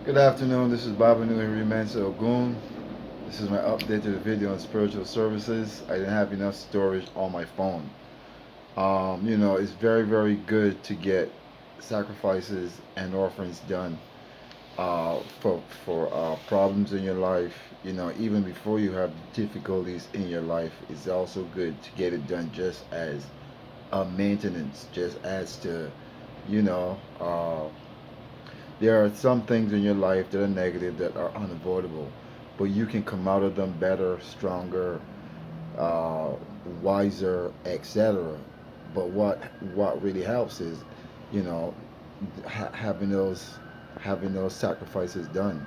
Good afternoon. This is Baba Nui Mansa Ogun. This is my update to the video on spiritual services. I didn't have enough storage on my phone. It's very, very good to get sacrifices and offerings done for problems in your life. Even before you have difficulties in your life, it's also good to get it done just as a maintenance, just as to, you know, uh, there are some things in your life that are negative that are unavoidable, but you can come out of them better, stronger, uh, wiser, etc. But what really helps is, you know, having those sacrifices done.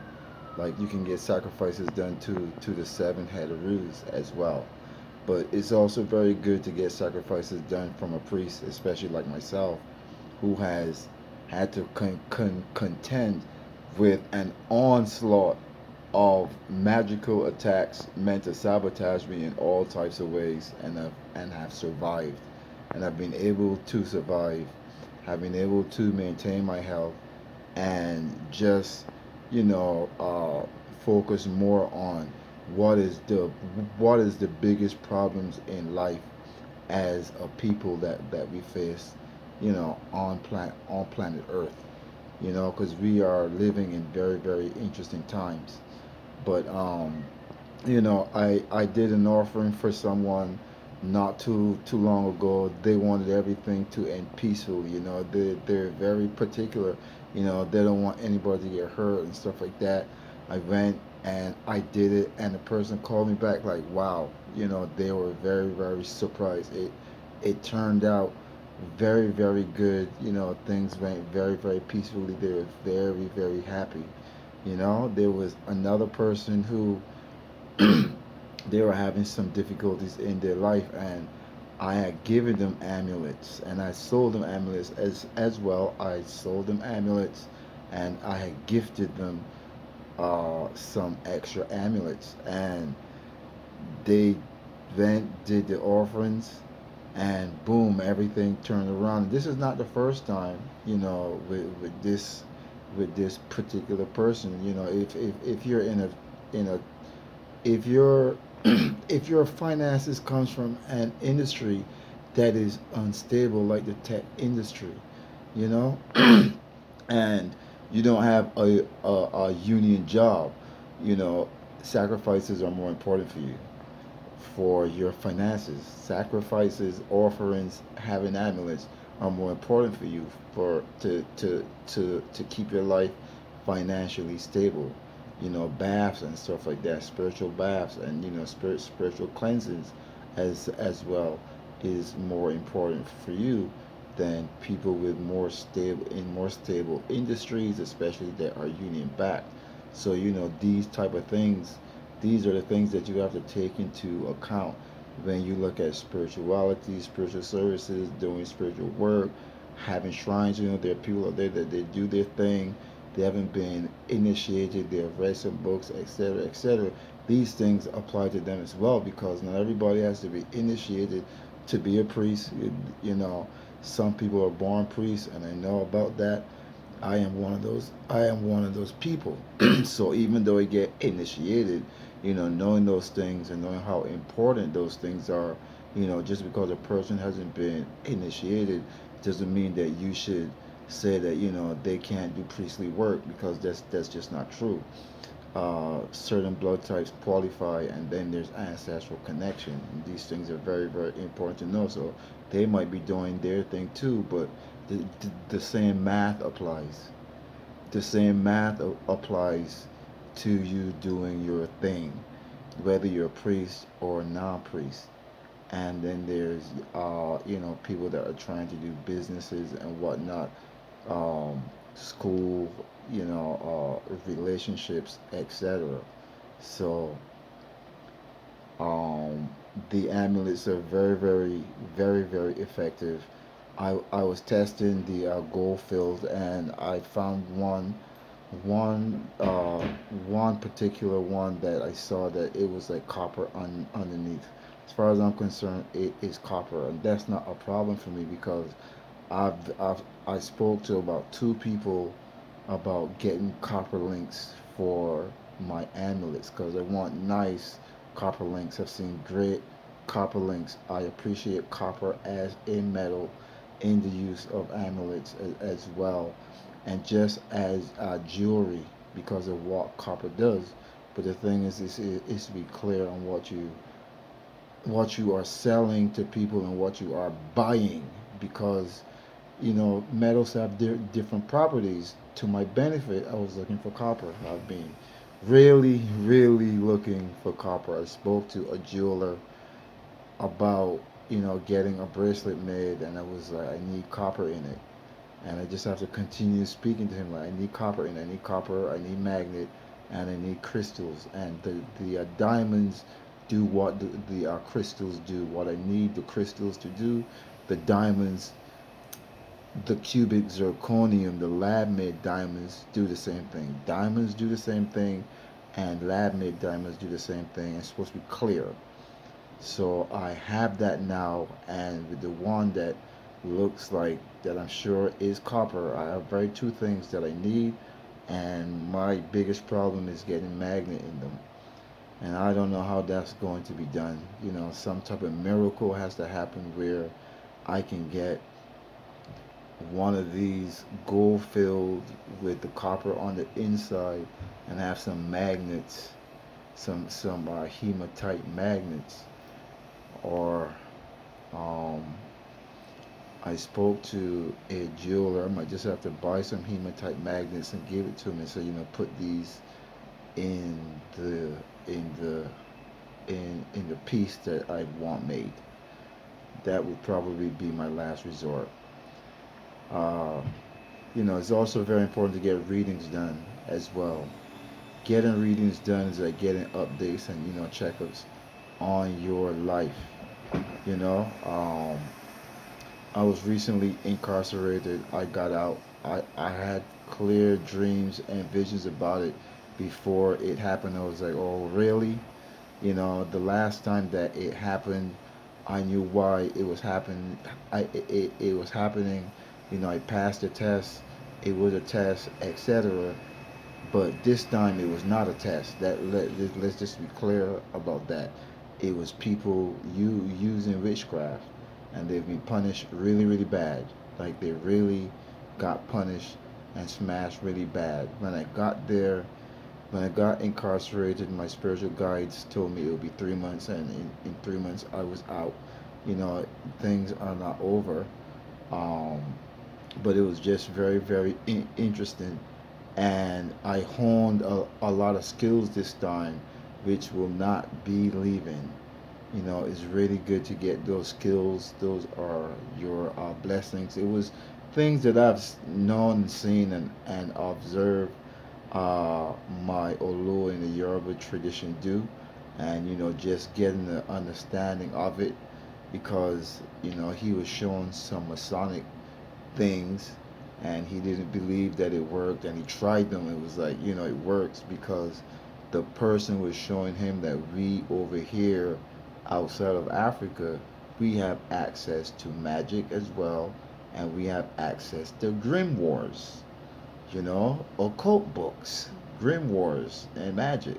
Like you can get sacrifices done to the seven head of ruse as well. But it's also very good to get sacrifices done from a priest, especially like myself, who has had to contend with an onslaught of magical attacks meant to sabotage me in all types of ways, and have survived, and I've been able to survive, have been able to maintain my health, and just focus more on what is the biggest problems in life as a people that we face, on planet Earth. Because we are living in very, very interesting times. But I did an offering for someone not too long ago. They wanted everything to end peacefully. They're very particular. They don't want anybody to get hurt and stuff like that. I went and I did it, and the person called me back like, wow. They were very, very surprised. It turned out very, very good. Things went very, very peacefully. They were very, very happy. There was another person who they were having some difficulties in their life, and I had given them amulets, and I sold them amulets as well. I sold them amulets, and I had gifted them some extra amulets, and they went did the offerings, and boom, everything turned around. This is not the first time, with this particular person. If you're in a if your if your finances comes from an industry that is unstable like the tech industry, you know and you don't have a union job, you know sacrifices are more important for you, for your finances. Sacrifices, offerings, having amulets are more important for you, for to keep your life financially stable. Baths and stuff like that, spiritual baths, and spiritual cleanses as well is more important for you than people with more stable industries, especially that are union backed. So these type of things, these are the things that you have to take into account when you look at spirituality, spiritual services, doing spiritual work, having shrines. There are people out there that they do their thing. They haven't been initiated. They have read some books, etc., etc. These things apply to them as well, because not everybody has to be initiated to be a priest. You know, some people are born priests, and I know about that. I am one of those. I am one of those people. So even though I get initiated, knowing those things and knowing how important those things are, just because a person hasn't been initiated doesn't mean that you should say that they can't do priestly work, because that's just not true. Certain blood types qualify, and then there's ancestral connection. And these things are very, very important to know. So they might be doing their thing too, but the same math applies. The same math applies to you doing your thing, whether you're a priest or a non-priest. And then there's people that are trying to do businesses and whatnot, school, relationships, etc. So um, the amulets are very, very, very, very effective. I was testing the gold field, and I found one uh, one particular one that I saw that it was like copper underneath. As far as I'm concerned, it is copper, and that's not a problem for me, because I spoke to about two people about getting copper links for my amulets because I want nice copper links. I've seen great copper links. I appreciate copper as a metal in the use of amulets as well, and just as jewelry because of what copper does. But the thing is to be clear on what you are selling to people and what you are buying because metals have different properties. To my benefit, I was looking for copper. I've been really, really looking for copper. I spoke to a jeweler about, getting a bracelet made, and I was like, I need copper in it. And I just have to continue speaking to him like, I need copper in it. I need copper, I need magnet, and I need crystals. And the diamonds do what the crystals do. What I need the crystals to do, the diamonds, the cubic zirconium, the lab made diamonds do the same thing. Diamonds do the same thing, and lab made diamonds do the same thing. It's supposed to be clear. So I have that now, and with the one that looks like that I'm sure is copper, I have very two things that I need, and my biggest problem is getting magnet in them. And I don't know how that's going to be done. Some type of miracle has to happen where I can get one of these gold filled with the copper on the inside and have some magnets, some hematite magnets, or um, I spoke to a jeweler. I might just have to buy some hematite magnets and give it to him and say, put these in the in the in the piece that I want made. That would probably be my last resort. Uh, it's also very important to get readings done as well. Getting readings done is like getting updates and checkups on your life. You know, um, I was recently incarcerated. I got out. I had clear dreams and visions about it before it happened. I was like, oh, really? The last time that it happened, I knew why it was happening. It was happening. I passed the test. It was a test, etc. But this time it was not a test. Let's just be clear about that. It was people using witchcraft, and they've been punished really, really bad. Like they really got punished and smashed really bad. When I got incarcerated, my spiritual guides told me it would be 3 months, and in 3 months I was out. Things are not over. Um, but it was just very, very interesting, and I honed a lot of skills this time, which will not be leaving. It's really good to get those skills. Those are your blessings. It was things that I've known and seen and observed my Olu in the Yoruba tradition do, and just getting the understanding of it because he was showing some Masonic things and he didn't believe that it worked and he tried them. It was like, it works because the person was showing him that we over here outside of Africa, we have access to magic as well, and we have access to grimoires, occult books, grimoires, and magic.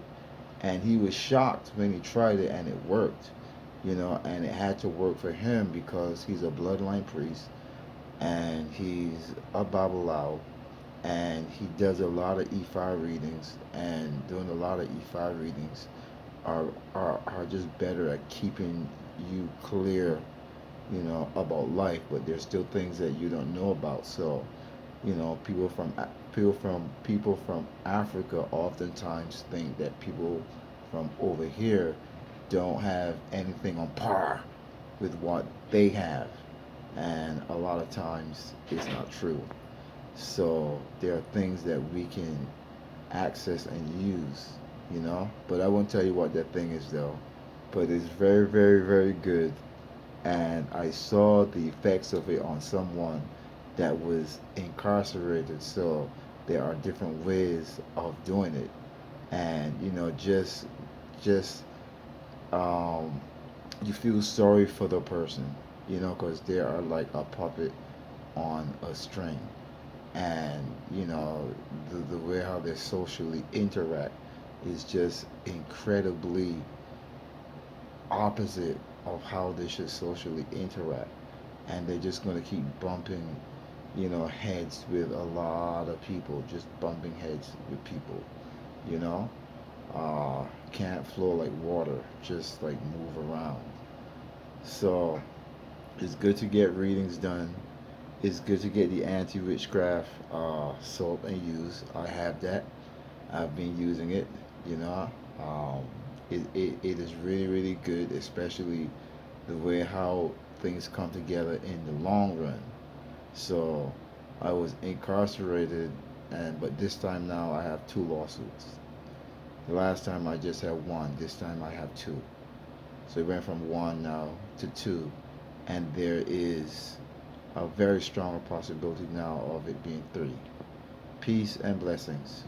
And he was shocked when he tried it and it worked, and it had to work for him because he's a bloodline priest and he's a Babalao, and he does a lot of E5 readings, and doing a lot of E5 readings are just better at keeping you clear, about life, but there's still things that you don't know about. So, people from Africa oftentimes think that people from over here don't have anything on par with what they have, and a lot of times it's not true. So there are things that we can access and use, But I won't tell you what that thing is though. But it's very, very, very good. And I saw the effects of it on someone that was incarcerated. So there are different ways of doing it. And, just um, you feel sorry for the person, because they are like a puppet on a string. and the way how they socially interact is just incredibly opposite of how they should socially interact, and they're just going to keep bumping heads with a lot of people, just bumping heads with people, you know can't flow like water, just like move around. So it's good to get readings done. It's good to get the anti-witchcraft soap and use. I have that. I've been using it. You know, um, it is really really good, especially the way how things come together in the long run. So I was incarcerated, and but this time now I have two lawsuits. The last time I just had one. This time I have two. So it went from one now to two, and there is a very strong possibility now of it being three. Peace and blessings.